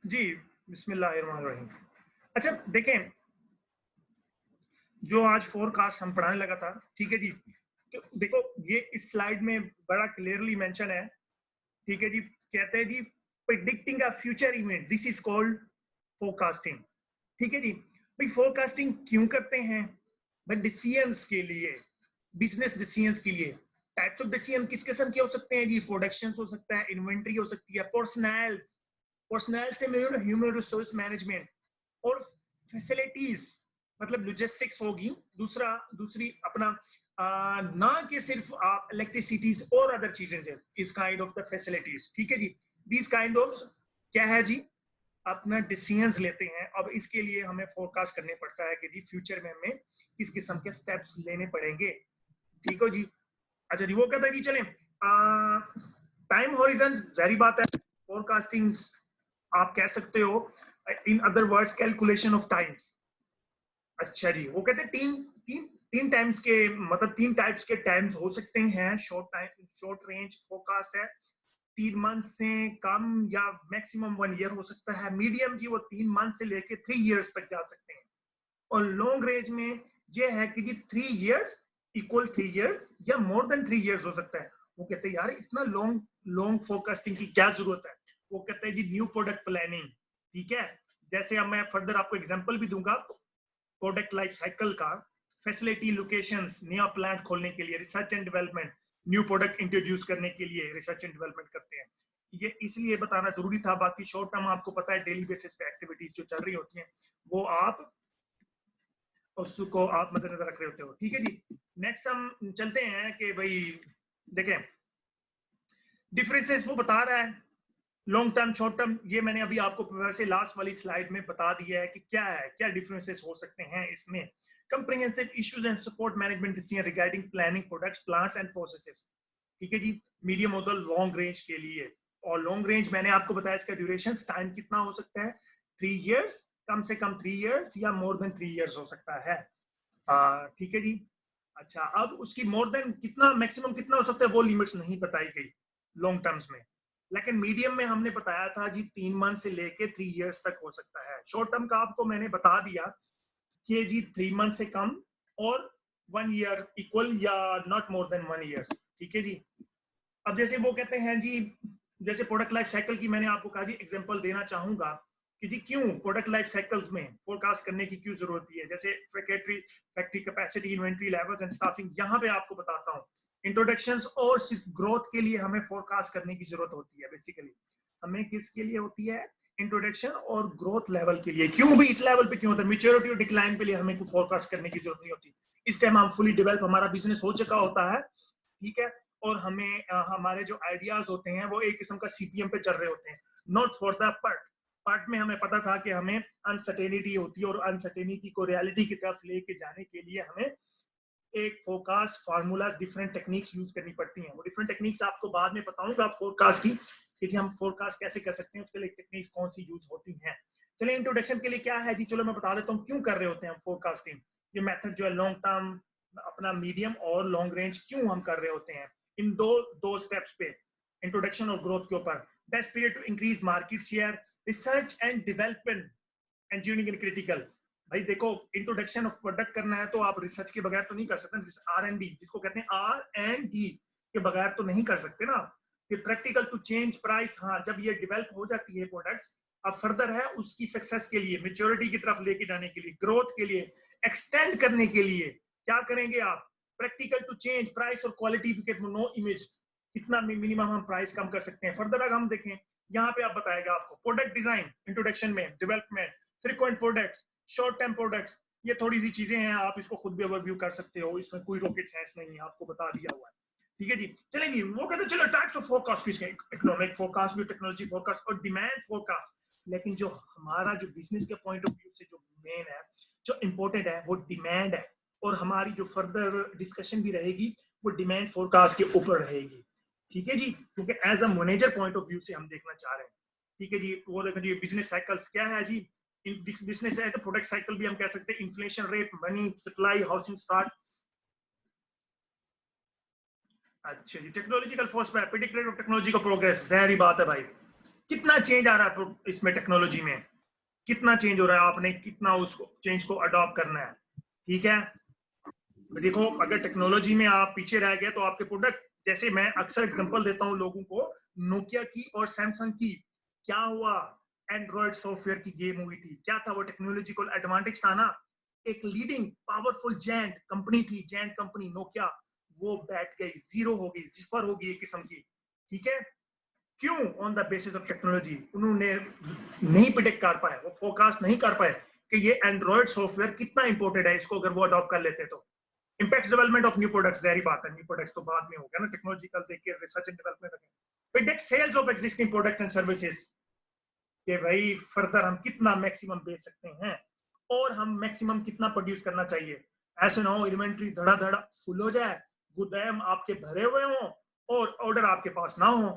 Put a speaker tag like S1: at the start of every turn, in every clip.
S1: जी, बिस्मिल्लाहिर्रहमानिर्रहीम। अच्छा देखें, जो आज फोरकास्ट हम पढ़ाने लगा था, ठीक है जी। तो देखो, ये इस स्लाइड में बड़ा क्लियरली मेंशन है, ठीक है जी। कहते हैं जी, predicting a future event, this is called forecasting. ठीक है जी। भाई फोरकास्टिंग क्यों करते हैं? भाई डिसीजंस के लिए, बिजनेस डिसीजंस के लिए। टाइप्स ऑफ डिसीजन किस किस्म के हो सकते हैं जी? प्रोडक्शन हो सकता है, इन्वेंट्री हो सकती है, पर्सनल पर्सनल से मेरे ह्यूमन रिसोर्स मैनेजमेंट, और फैसिलिटीज मतलब लॉजिस्टिक्स होगी। दूसरी अपना ना कि सिर्फ आप इलेक्ट्रिसिटीज और अदर चीजें, इस काइंड ऑफ द फैसिलिटीज। ठीक है जी। दिस काइंड ऑफ क्या है जी? अपना डिसीजंस लेते हैं। अब इसके लिए हमें फोरकास्ट करने पड़ता है कि जी फ्यूचर में हमें किस किस्म के स्टेप्स लेने पड़ेंगे। ठीक हो जी। अच्छा जी, वो कहता है जी चलें टाइम होरिजन, जारी बात है, फोरकास्टिंग आप कह सकते हो, in other words calculation of times. अच्छा जी, वो कहते हैं तीन तीन तीन टाइम्स के, मतलब तीन टाइप्स के टाइम्स हो सकते हैं। Short time, short range forecast है, 3 मंथ से कम या मैक्सिमम 1 ईयर हो सकता है। मीडियम जी वो 3 मंथ से लेके 3 इयर्स तक जा सकते हैं। और लॉन्ग रेंज में ये है कि जी 3 इयर्स इक्वल 3 इयर्स या मोर देन 3 इयर्स हो सकता है। वो कहते हैं यार इतना लॉन्ग लॉन्ग फोरकास्टिंग की क्या जरूरत है? वो कहते हैं जी न्यू प्रोडक्ट प्लानिंग। ठीक है, जैसे अब मैं फर्दर आपको एग्जांपल भी दूंगा प्रोडक्ट लाइफ साइकिल का। फैसिलिटी, लोकेशंस, नया प्लांट खोलने के लिए research and development, new product introduce करने के लिए रिसर्च एंड डेवलपमेंट करते हैं। ये इसलिए बताना जरूरी था। बाकी शॉर्ट टर्म आपको पता है डेली बेसिस पे एक्टिविटीज जो चल रही होती हैं वो आप उसको आप मद्देनजर रख रहे होते हो। ठीक है जी। नेक्स्ट हम चलते हैं कि भाई देखें डिफरेंसेस वो बता रहा है, लॉन्ग टर्म शॉर्ट टर्म। ये मैंने अभी आपको वैसे लास्ट वाली स्लाइड में बता दिया है कि क्या है, क्या डिफरेंसेस हो सकते हैं इसमें। Comprehensive issues and support management decision regarding planning products, plants and processes. ठीक है जी। मीडियम और लॉन्ग रेंज के लिए। और लॉन्ग रेंज मैंने आपको बताया इसका ड्यूरेशन टाइम कितना हो सकता है? 3 इयर्स, कम से कम 3 इयर्स या मोर देन 3 इयर्स हो सकता है। ठीक है जी। अच्छा, अब उसकी मोर देन कितना, मैक्सिमम कितना हो सकता है, वो लिमिट्स नहीं बताई गई लॉन्ग टर्म्स में। लेकिन मीडियम में हमने बताया था जी 3 मंथ से लेके 3 इयर्स तक हो सकता है। शॉर्ट टर्म का आपको मैंने बता दिया कि जी 3 मंथ से कम और 1 ईयर इक्वल या नॉट मोर देन 1 ईयर। ठीक है जी। अब जैसे वो कहते हैं जी, जैसे प्रोडक्ट लाइफ साइकिल की मैंने आपको कहा जी एग्जांपल देना चाहूंगा कि जी क्यों प्रोडक्ट लाइफ साइकिल्स में फोरकास्ट करने की क्यों जरूरत है। जैसे factory capacity, inventory levels and staffing, यहाँ पे आपको बताता हूँ। इंट्रोडक्शंस और सिर्फ ग्रोथ के लिए हमें फोरकास्ट करने की जरूरत होती है। बेसिकली हमें किसके लिए होती है? इंट्रोडक्शन और ग्रोथ लेवल के लिए। क्यों भी इस लेवल पे क्यों होता है? मेच्योरिटी और डिक्लाइन के लिए हमें कोई फोरकास्ट करने की जरूरत नहीं होती। इस टाइम हम फुली डेवलप, हमारा बिजनेस हो चुका होता है। ठीक है। और हमें हमारे जो आइडियाज होते हैं वो एक किस्म का सीपीएम पे चल रहे होते हैं। नॉट फॉर द पार्ट में हमें पता था कि हमें अनसर्टेनिटी होती है और अनसर्टेनिटी को रियलिटी की तरफ लेके जाने के लिए हमें एक forecast formulas, different techniques use करनी पड़ती हैं। वो डिफरेंट टेक्निक्स आपको बाद में बताऊंगा फोरकास्ट की कि हम फोरकास्ट कैसे कर सकते हैं, उसके लिए टेक्निक्स कौन सी यूज होती हैं। चलिए इंट्रोडक्शन के लिए क्या है जी, चलो मैं बता देता हूँ क्यों कर रहे होते हैं हम फोरकास्टिंग। ये मेथड जो है लॉन्ग टर्म, अपना मीडियम और लॉन्ग रेंज, क्यों हम कर रहे होते हैं इन दो स्टेप्स पे, इंट्रोडक्शन और ग्रोथ के ऊपर। Best period to increase market share, research and development, engineering and critical. भाई देखो, इंट्रोडक्शन ऑफ प्रोडक्ट करना है तो आप रिसर्च के बगैर तो नहीं कर सकते। R&D जिसको कहते हैं R&D के बगैर तो नहीं कर सकते ना। कि प्रैक्टिकल टू चेंज प्राइस, हाँ जब ये डेवलप हो जाती है प्रोडक्ट्स, अब फर्दर है उसकी सक्सेस के लिए, मेच्योरिटी की तरफ लेके जाने के लिए, ग्रोथ के लिए, एक्सटेंड करने के लिए क्या करेंगे आप? प्रैक्टिकल टू चेंज प्राइस और क्वालिटी, नो इमेज, कितना मिनिमम हम प्राइस कम कर सकते हैं। फर्दर अगर हम देखें यहाँ पे आप बताएगा आपको प्रोडक्ट डिजाइन, इंट्रोडक्शन में development, frequent products, short term products, ये थोड़ी सी चीजें हैं, आप इसको खुद भी ओवरव्यू कर सकते हो। इसमें कोई रॉकेट साइंस नहीं है, आपको बता दिया हुआ है। ठीक है जी। चलिए जी, वो कहते हैं चलो टाइप्स ऑफ फोरकास्ट किसके, इकोनॉमिक फोरकास्ट भी, टेक्नोलॉजी फोरकास्ट और डिमांड फोरकास्ट। लेकिन जो हमारा जो बिजनेस के पॉइंट ऑफ व्यू से जो मेन है, जो इंपॉर्टेंट है, वो डिमांड है। और हमारी जो फर्दर डिस्कशन भी रहेगी वो डिमांड फोरकास्ट के ऊपर रहेगी। ठीक है जी, क्योंकि as a manager point of view से हम देखना चाह रहे हैं। ठीक है जी। वो देखिए बिजनेस साइकिल्स क्या है जी, बिजनेस है तो प्रोडक्ट साइकिल भी हम कह सकते हैं, inflation rate, money supply, housing start. अच्छा जी, टेक्नोलॉजिकल फोर्स पे प्रेडिक्ट रेट ऑफ टेक्नोलॉजी का प्रोग्रेस, जहरी बात है भाई। कितना चेंज आ रहा है इसमें टेक्नोलॉजी में, कितना चेंज हो रहा है, आपने कितना उसको चेंज को अडॉप्ट करना है। ठीक है, देखो अगर टेक्नोलॉजी में आप पीछे रह गए तो आपके प्रोडक्ट, जैसे मैं अक्सर एग्जांपल देता हूं लोगों को, नोकिया की और सैमसंग की, क्या हुआ, एंड्रॉइड सॉफ्टवेयर की गेम हुई थी, क्या था वो टेक्नोलॉजिकल एडवांटेज था ना, एक लीडिंग पावरफुल जेंट कंपनी थी, जेंट कंपनी नोकिया, वो बैठ गई, जीरो हो गई, जिफर हो गई एक किस्म की। ठीक है, क्यों? On the basis of technology. उन्होंने नहीं प्रिडिक्ट कर पाए, वो फोरकास्ट नहीं कर पाए कि ये एंड्रॉइड सॉफ्टवेयर कितना इंपॉर्टेंट है, इसको अगर वो अडॉप्ट कर लेते तो। Impact development of new products, जारी बात है, न्यू प्रोडक्ट्स तो बाद में हो गया ना, टेक्नोलॉजिकल देख के रिसर्च एंड डेवलपमेंट रखें। Predict sales of existing product and services, कि भाई फर्दर हम कितना मैक्सिमम बेच सकते हैं और हम मैक्सिमम कितना प्रोड्यूस करना चाहिए। ऐसे ना हो इन्वेंट्री धड़ा फुल हो जाए, गोदाम आपके भरे हुए हो और ऑर्डर आपके पास ना हो।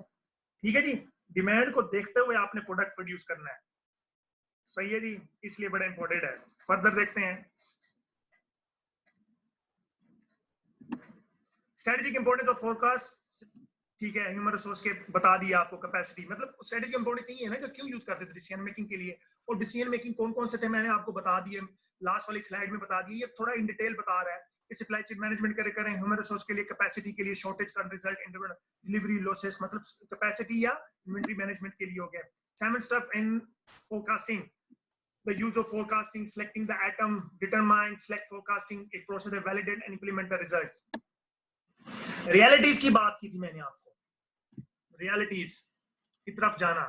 S1: ठीक है जी, डिमांड को देखते हुए आपने प्रोडक्ट प्रोड्यूस करना है। सही है जी, इसलिए बड़ा इंपॉर्टेंट है। फर्दर देखते हैं, स्ट्रेटेजिक इंपॉर्टेंस ऑफ फोरकास्ट। ठीक है, ह्यूमन रिसोर्स के बता दिया आपको, कैपेसिटी, मतलब स्ट्रेटेजिक इंपॉर्टेंस यही है ना कि क्यों यूज करते थे डिसीजन मेकिंग के लिए, और डिसीजन मेकिंग कौन कौन से थे मैंने आपको बता दिए, लास्ट वाली स्लाइड में बता दिए। ये थोड़ा इन डिटेल बता रहा है कि सप्लाई चेन मैनेजमेंट करें, ह्यूमन रिसोर्स के लिए, कैपेसिटी के लिए, शॉर्टेज का रिजल्ट, डिलीवरी लॉसेस, मतलब कैपेसिटी या इन्वेंटरी मैनेजमेंट के लिए हो गया। Seven step in forecasting, the use of forecasting, selecting the atom, determine, select forecasting, एक process है, validate and implement the results। Realities की बात की थी मैंने आपको, रियलिटीज की तरफ जाना।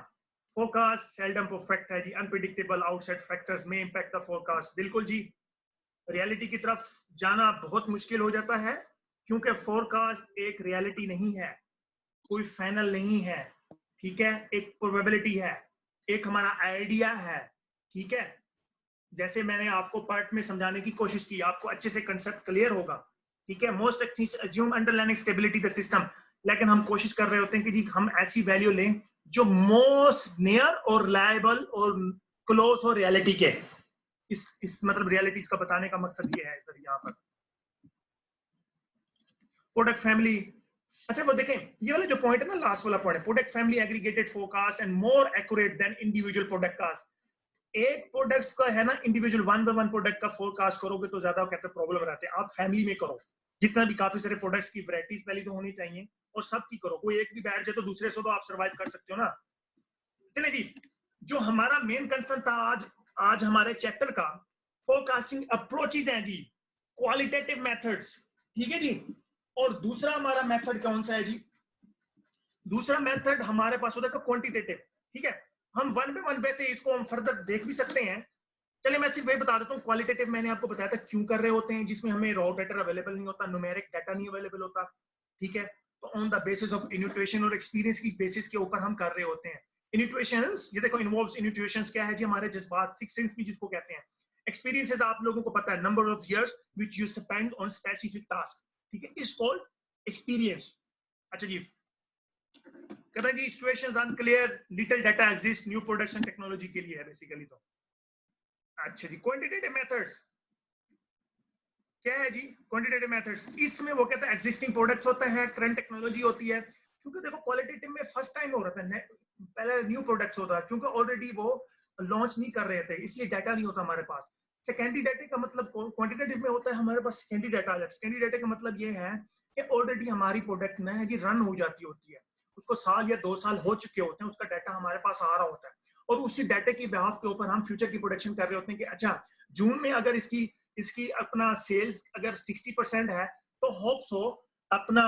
S1: फोरकास्ट सेल्डम परफेक्ट है जी, अनप्रेडिक्टेबल आउटसाइड फैक्टर्स में इंपैक्ट द फोरकास्ट। बिल्कुल जी, रियलिटी की तरफ जाना बहुत मुश्किल हो जाता है, क्योंकि फोरकास्ट एक रियलिटी नहीं है, कोई फाइनल नहीं है। ठीक है, एक प्रोबेबिलिटी है, एक हमारा आइडिया है। ठीक है, जैसे मैंने आपको पार्ट में समझाने की कोशिश की, आपको अच्छे से कंसेप्ट क्लियर होगा। ठीक है, most assume underlying stability the system, लेकिन हम कोशिश कर रहे होते हैं कि जी हम ऐसी वैल्यू लें जो मोस्ट नियर और रिलायबल और क्लोज हो रियलिटी के। इस मतलब रियलिटीज का बताने का मकसद ये है सर यहाँ पर। प्रोडक्ट फैमिली, अच्छा वो देखें, ये वाला जो पॉइंट है ना, लास्ट वाला पॉइंट है, product family aggregated forecast and more accurate than individual product cost. एक प्रोडक्ट्स का है ना, individual one by one product का फोरकास्ट करोगे तो ज्यादा कहते हैं प्रॉब्लम रहते हैं। आप फैमिली में करो, जितना भी काफी सारे प्रोडक्ट्स की वैरायटीज पहले तो होनी चाहिए और सबकी करो, कोई एक भी बैठ जाए तो दूसरे से तो आप सर्वाइव कर सकते हो ना। चलिए जी, जो हमारा मेन कंसर्न था आज हमारे चैप्टर का, फोरकास्टिंग अप्रोचेज हैं जी, क्वालिटेटिव मेथड्स। ठीक है जी, और दूसरा हमारा मेथड कौन सा है जी? दूसरा मेथड हमारे पास होता है क्वांटिटेटिव। ठीक है, हम वन बाय वन वैसे इसको हम फर्दर देख भी सकते हैं। चलिए मैं सिर्फ वही बता देता हूँ, क्वालिटेटिव मैंने आपको बताया था क्यों कर रहे होते हैं, जिसमें हमें रॉ डाटा अवेलेबल नहीं होता, न्यूमेरिक डाटा नहीं अवेलेबल होता। ठीक है, तो ऑन द बेसिस ऑफ इन्यूट्रेशन और एक्सपीरियंस की बेसिस के ऊपर हम कर रहे होते हैं। इन्यूट्रेशंस, ये देखो इन्वॉल्व्स, इन्यूट्रेशंस क्या है जी? हमारे जज्बात, सिक्स सेंस भी जिसको कहते हैं। एक्सपीरियंसेस आप लोगों को पता है, number of years which you spend on specific task. ठीक है, इज कॉल्ड एक्सपीरियंस। अच्छा जी, कहता है जी situations unclear, little data exist, new production technology के लिए है बेसिकली। तो अच्छा जी, क्वांटिटेटिव मेथड्स क्या है जी? क्वांटिटेटिव मेथड्स, इसमें वो कहता है एग्जिस्टिंग प्रोडक्ट्स होता है, करंट टेक्नोलॉजी होती है। क्योंकि देखो क्वालिटेटिव में फर्स्ट टाइम हो रहा था, पहले न्यू प्रोडक्ट्स होता है, क्योंकि ऑलरेडी वो लॉन्च नहीं कर रहे थे, इसलिए डाटा नहीं होता हमारे पास। सेकेंडरी डाटा का मतलब क्वांटिटेटिव में होता है हमारे पास सेकेंडरी डाटा आ जाता है। सेकेंडरी डाटा का मतलब ये है कि ऑलरेडी हमारी प्रोडक्ट में जी रन हो जाती होती है, उसको साल या 2 साल हो चुके होते हैं, उसका डाटा हमारे पास आ रहा होता है, और उसी डाटा की बिहाफ के ऊपर हम फ्यूचर की प्रोडक्शन कर रहे होते हैं कि अच्छा जून में अगर इसकी अपना सेल्स अगर 60% है तो होप्स हो अपना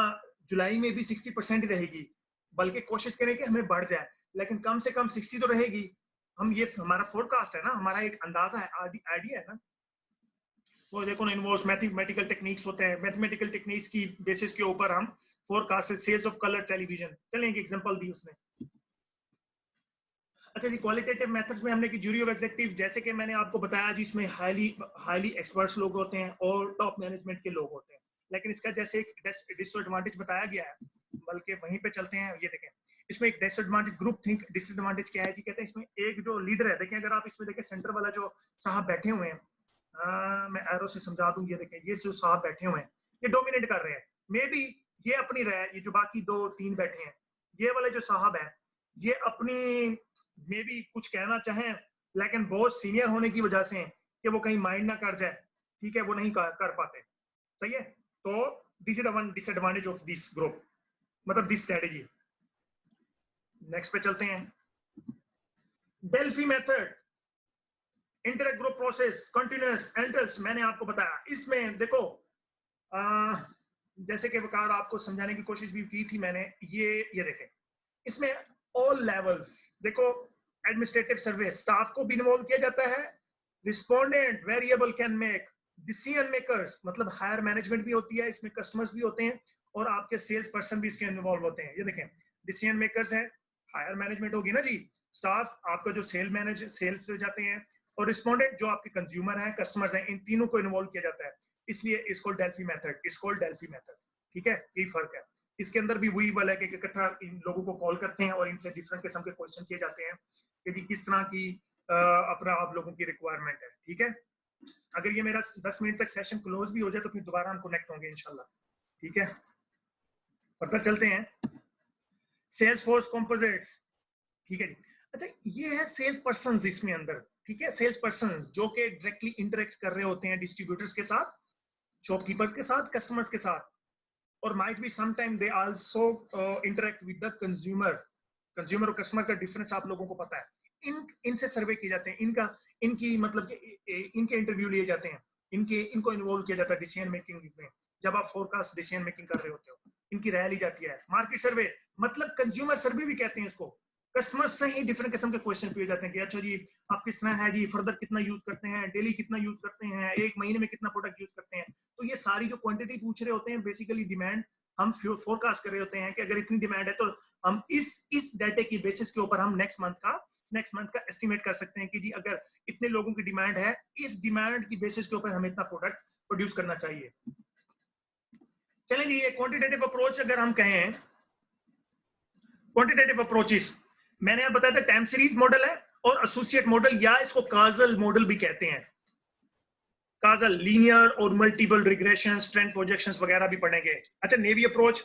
S1: जुलाई में भी 60% ही रहेगी, बल्कि कोशिश करें कि हमें बढ़ जाए, लेकिन कम से कम 60 तो रहेगी। हम ये हमारा फोरकास्ट है ना, हमारा एक अंदाजा है, आइडिया है ना। वो देखो ना, इन्वॉल्व्स मैथमेटिकल टेक्निक्स होते हैं, मैथमेटिकल टेक्निक्स की बेसिस के ऊपर हम forecast, sales of colour television. चलें एक एग्जांपल दी उसने। अच्छा जी, क्वालिटेटिव मेथड्स में हमने की ज्यूरी ऑफ एग्जीक्यूटिव, जैसे कि मैंने आपको बताया जी, इसमें हाईली एक्सपर्ट्स लोग होते हैं और टॉप मैनेजमेंट के लोग होते हैं, लेकिन इसका जैसे एक डिसएडवांटेज बताया गया है, बल्कि वहीं पे चलते हैं। ये देखें, इसमें एक डिसएडवांटेज, ग्रुप थिंक डिसएडवांटेज क्या है जी? कहते हैं इसमें एक जो लीडर है, देखें अगर आप इसमें देखें सेंटर वाला जो साहब बैठे हुए हैं, मैं एरो से समझा दूं, ये देखें ये जो साहब बैठे हुए हैं ये डोमिनेट कर रहे हैं, मे बी ये अपनी राय, ये जो बाकी 2-3 बैठे हैं, ये वाले जो साहब है ये अपनी मे बी कुछ कहना चाहें, लेकिन बहुत सीनियर होने की वजह से कि वो कहीं माइंड ना कर जाए, ठीक है, वो नहीं कर पाते। सही है, तो this is the one disadvantage of this group, मतलब दिस स्ट्रेटेजी। नेक्स्ट पे चलते हैं। Delphi method, interact group process, continuous एंटल्स, मैंने आपको बताया। इसमें देखो जैसे कि वकार आपको समझाने की कोशिश भी की थी मैंने, ये देखें, इसमें ऑल लेवल्स देखो, एडमिनिस्ट्रेटिव सर्वे स्टाफ को भी इन्वॉल्व किया जाता है, respondent variable can make, decision makers मतलब हायर मैनेजमेंट भी होती है इसमें, कस्टमर्स भी होते हैं, और आपके सेल्स पर्सन भी इसके इन्वॉल्व होते हैं। ये देखें, डिसीजन मेकर्स है, हायर मैनेजमेंट होगी ना जी, स्टाफ आपका जो सेल्स पे जाते हैं, और रिस्पोंडेंट जो आपके कंज्यूमर हैं, कस्टमर्स हैं, इन तीनों को इन्वॉल्व किया जाता है। इसलिए इसको डेल्फी मेथड, इसको डेल्फी मेथड, ठीक है, यही फर्क है। इसके अंदर भी वही वाला है कि इकट्ठा इन लोगों को कॉल करते हैं और इनसे डिफरेंट किस्म के क्वेश्चन किए जाते हैं कि जी किस तरह की अपना आप लोगों की रिक्वायरमेंट है, ठीक है। अगर ये मेरा 10 मिनट तक सेशन क्लोज भी हो जाए तो फिर दोबारा हम कनेक्ट होंगे इंशाल्लाह, ठीक है। पता चलते हैं सेल्स फोर्स कंपोजिट्स, ठीक है जी। अच्छा, ये है सेल्स पर्सन इसमें अंदर, ठीक है, सेल्स पर्सन जो कि डायरेक्टली इंटरेक्ट कर रहे होते हैं डिस्ट्रीब्यूटर्स के साथ, शॉपकीपर के साथ, कस्टमर्स के साथ, और might be sometime they also interact with the consumer और कस्टमर का डिफरेंस आप लोगों को पता है। इनसे सर्वे किए जाते हैं, इनकी मतलब इनके इंटरव्यू लिए जाते हैं, इनको इन्वॉल्व किया जाता है डिसीजन मेकिंग में। जब आप फोरकास्ट डिसीजन मेकिंग कर रहे होते हो, इनकी राय ली जाती है। मार्केट सर्वे मतलब कंज्यूमर सर्वे भी कहते हैं इसको, कस्टमर से ही डिफरेंट किस्म के क्वेश्चन पूछे जाते हैं कि अच्छा जी आप किस तरह है जी, फर्दर कितना यूज करते हैं, डेली कितना यूज करते हैं, एक महीने में कितना प्रोडक्ट यूज करते हैं। तो ये सारी जो क्वांटिटी पूछ रहे होते हैं, बेसिकली डिमांड हम फोरकास्ट कर रहे होते हैं कि अगर इतनी डिमांड है तो हम इस डाटे की बेसिस के ऊपर हम नेक्स्ट मंथ का एस्टिमेट कर सकते हैं कि जी अगर इतने लोगों की डिमांड है, इस डिमांड की बेसिस के ऊपर हमें इतना प्रोडक्ट प्रोड्यूस करना चाहिए। चलें जी, ये क्वांटिटेटिव अप्रोच अगर हम कहें, क्वांटिटेटिव अप्रोचेस मैंने आप बताया था, टाइम सीरीज मॉडल है और एसोसिएट मॉडल, या इसको काजल मॉडल भी कहते हैं। काजल लीनियर और मल्टीपल रिग्रेशंस, ट्रेंड प्रोजेक्शंस वगैरह भी पढ़ेंगे। अच्छा, नेवी अप्रोच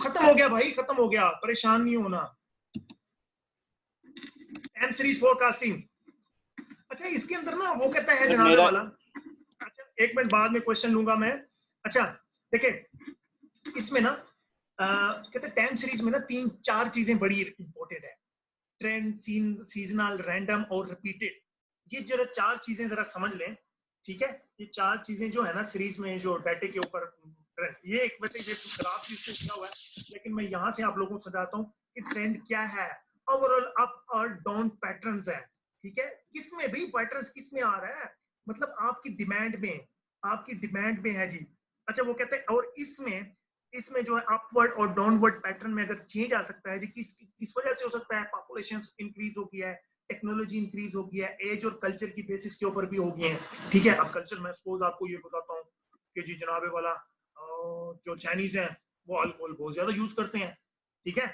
S1: खत्म हो गया भाई, खत्म हो गया, परेशान नहीं होना। टाइम सीरीज फोरकास्टिंग, अच्छा इसके अंदर ना वो कहता है जनाबे वाला, अच्छा एक मिनट बाद में क्वेश्चन लूंगा मैं। अच्छा देखिए, इसमें ना कहते हैं टाइम सीरीज में ना 3-4 चीजें बड़ी इंपॉर्टेंट है, ट्रेंड, सीजनल, रैंडम और रिपीटेड। ये जरा 4 चीजें जरा समझ लें, ठीक है। ये 4 चीजें जो है ना सीरीज में जो डाटे के ऊपर, ये एक वैसे ये ग्राफ जिससे किया हुआ है, लेकिन मैं यहाँ से आप लोगों को समझाता हूँ कि ट्रेंड क्या है, ओवरऑल अप और डाउन पैटर्न्स है, ठीक है। किसमें भी पैटर्न्स किसमें आ रहा है, मतलब आपकी डिमांड में है जी। अच्छा वो कहते हैं, और इसमें जो है अपवर्ड और डाउनवर्ड पैटर्न में अगर चेंज आ सकता है जी, किस वजह से हो सकता है, पॉपुलेशन इंक्रीज हो गया है, टेक्नोलॉजी इंक्रीज हो गया है, एज और कल्चर की बेसिस के ऊपर भी हो गए हैं, ठीक है। अब कल्चर मैं सपोज आपको ये बताता हूँ कि जी जनाबे वाला जो चाइनीज है वो अल्कोहल बहुत ज्यादा यूज करते हैं, ठीक है।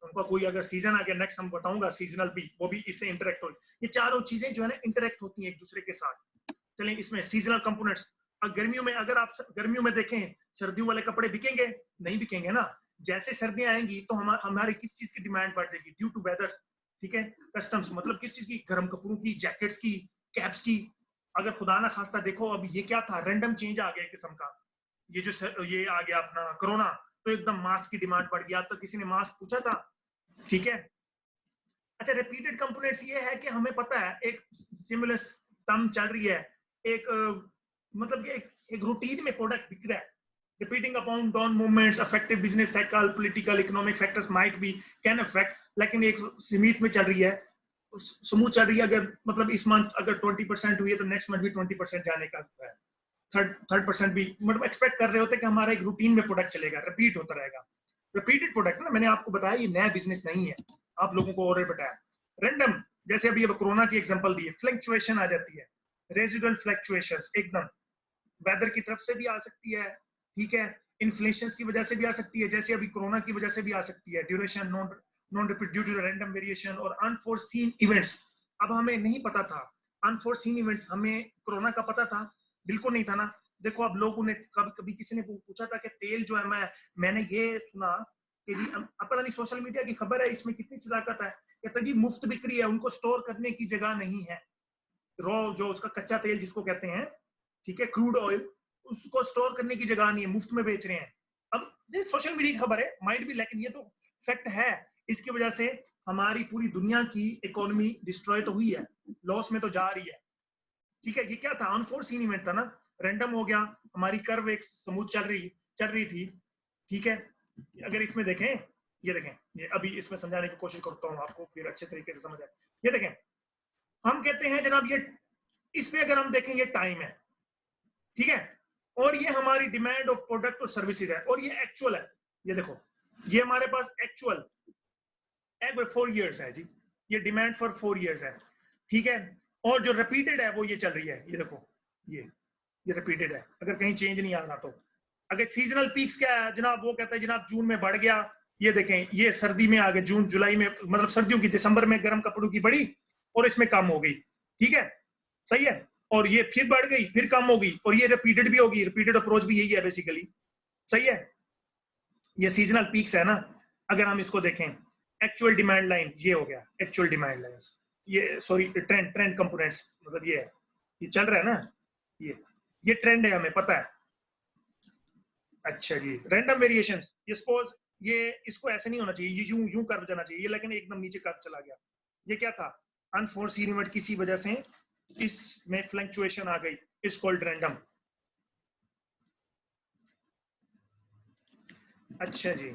S1: उनका कोई अगर सीजन आ गया, नेक्स्ट हम बताऊंगा सीजनल भी, वो भी इससे इंटरेक्ट हो, ये चारों चीजें जो है ना इंटरेक्ट होती हैं एक दूसरे के साथ। चलें इसमें सीजनल कंपोनेंट्स, गर्मियों में अगर आप गर्मियों में देखें, सर्दियों वाले कपड़े बिकेंगे नहीं, बिकेंगे ना। जैसे सर्दियां आएंगी तो हमारी किस चीज की डिमांड बढ़ जाएगी, ड्यू टू वेदर, ठीक है। कस्टम्स मतलब किस चीज की, गर्म कपड़ों की, जैकेट्स की, कैप्स की। अगर खुदा ना खास्ता देखो, अब ये क्या था, रैंडम चेंज आ गया किस्म का, ये आ गया अपना कोरोना, तो एकदम मास्क की डिमांड बढ़ गया, तो किसी ने मास्क पूछा था, ठीक है। अच्छा, रिपीटेड कंपोनेंट्स ये है कि हमें पता है एक सिमुलस टर्म चल रही है, एक मतलब कि एक रूटीन में प्रोडक्ट बिक रहा है, repeating upon down movements affective business cycle, political economic factors might be can affect, लेकिन एक सीमित में चल रही है, स्मूथ चल रही है। अगर मतलब इस मंथ अगर 20% हुई है तो नेक्स्ट मंथ भी 20% जाने का है, थर्ड परसेंट भी मतलब एक्सपेक्ट कर रहे होते हैं कि हमारा एक रूटीन में प्रोडक्ट चलेगा, रिपीट होता रहेगा। रिपीटेड प्रोडक्ट ना, मैंने आपको बताया ये नया बिजनेस नहीं है, आप लोगों को और बताया। रैंडम, जैसे अभी कोरोना की एग्जांपल दी है, फ्लक्चुएशन आ जाती है, रेजिडुअल फ्लक्चुएशंस एकदम वेदर की तरफ से भी आ सकती है, ठीक है, इन्फ्लेशन की वजह से भी आ सकती है, जैसे अभी कोरोना की वजह से भी आ सकती है, duration non repeat due to random variation और अनफोर्सीन इवेंट्स। अब हमें नहीं पता था, अनफोर्सीन इवेंट हमें कोरोना का पता था, बिल्कुल नहीं था ना। देखो अब लोगों ने कभी किसी ने पूछा था कि तेल जो है, मैंने ये सुना कि जी अब पता नहीं सोशल मीडिया की खबर है, इसमें कितनी सदाकत है। कहते हैं जी मुफ्त बिक्री है, उनको स्टोर करने की जगह नहीं है। रॉ जो उसका कच्चा तेल जिसको कहते हैं, ठीक है, क्रूड ऑयल, उसको स्टोर करने की जगह नहीं है, मुफ्त में बेच रहे हैं। अब ये सोशल मीडिया की खबर है, माइट भी, लेकिन ये तो फैक्ट है। इसकी वजह से हमारी पूरी दुनिया की इकोनॉमी डिस्ट्रॉय तो हुई है, लॉस में तो जा रही है। ठीक है, ये क्या था, अनफोर्सीन इवेंट था ना, रैंडम हो गया, हमारी कर्व एक स्मूथ चल रही थी। ठीक है, अगर इसमें देखें, ये देखें, ये अभी इसमें समझाने की कोशिश करता हूँ आपको, फिर अच्छे तरीके से समझ आए। ये देखें, हम कहते हैं जनाब, ये इस पे अगर हम देखें, ये टाइम है, ठीक है, और ये हमारी डिमांड ऑफ प्रोडक्ट और सर्विसेज है, और ये एक्चुअल है। ये देखो, ये हमारे पास एक्चुअल 4 इयर्स है जी, ये डिमांड फॉर 4 इयर्स है। ठीक है, और जो रिपीटेड है वो ये चल रही है, ये देखो, ये रिपीटेड है, अगर कहीं चेंज नहीं आ रहा तो। अगर सीजनल पीक्स क्या है जनाब, वो कहता है जनाब जून में बढ़ गया, ये देखें, ये सर्दी में आ गए, जून जुलाई में, मतलब सर्दियों की, दिसंबर में गर्म कपड़ों की बढ़ी और इसमें कम हो गई। ठीक है, सही है, और ये फिर बढ़ गई, फिर कम हो गई, और ये रिपीटेड भी होगी, रिपीटेड अप्रोच भी यही है बेसिकली। सही है, ये सीजनल पीक्स है ना। अगर हम इसको देखें, एक्चुअल डिमांड लाइन ये हो गया, एक्चुअल डिमांड लाइन, ये सॉरी ट्रेंड कंपोनेंट्स, मतलब ये है, ये चल रहा है ना, ये ट्रेंड है, हमें पता है। अच्छा जी, रैंडम वेरिएशंस, ये सपोज ये इसको ऐसे नहीं होना चाहिए, ये यूं कर जाना चाहिए, ये लेकिन एकदम नीचे कर चला गया। ये क्या था, अनफोर्सीन इवेंट, किसी वजह से इसमें फ्लक्चुएशन आ गई, इट्स कॉल्ड रैंडम। अच्छा जी,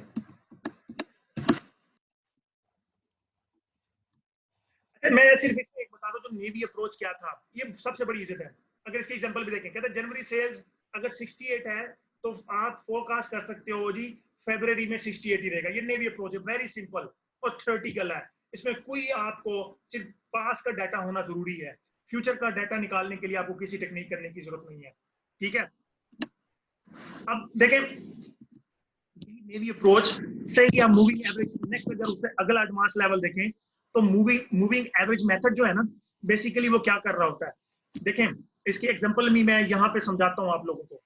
S1: मैं सिर्फ इसमें एक बता दूं, तो नेवी अप्रोच क्या था, ये सबसे बड़ी इज्जत है। अगर इसके एग्जांपल भी देखें, कहते हैं जनवरी सेल्स अगर 68 है, तो आप फोरकास्ट कर सकते हो जी फरवरी में 68 ही रहेगा। ये नेवी अप्रोच है, वेरी सिंपल और थ्योरेटिकल है। इसमें कोई आपको सिर्फ पास का डाटा होना जरूरी है, फ्यूचर का डाटा निकालने के लिए आपको किसी टेक्निक करने की जरूरत नहीं है। ठीक है, अब देखें नेवी अप्रोच से या मूविंग एवरेज, नेक्स्ट अगर उससे अगला एडवांस लेवल देखें, तो मूविंग एवरेज मेथड जो है ना, बेसिकली वो क्या कर रहा होता है, देखें इसकी एग्जांपल भी मैं यहाँ पे समझाता हूँ आप लोगों को।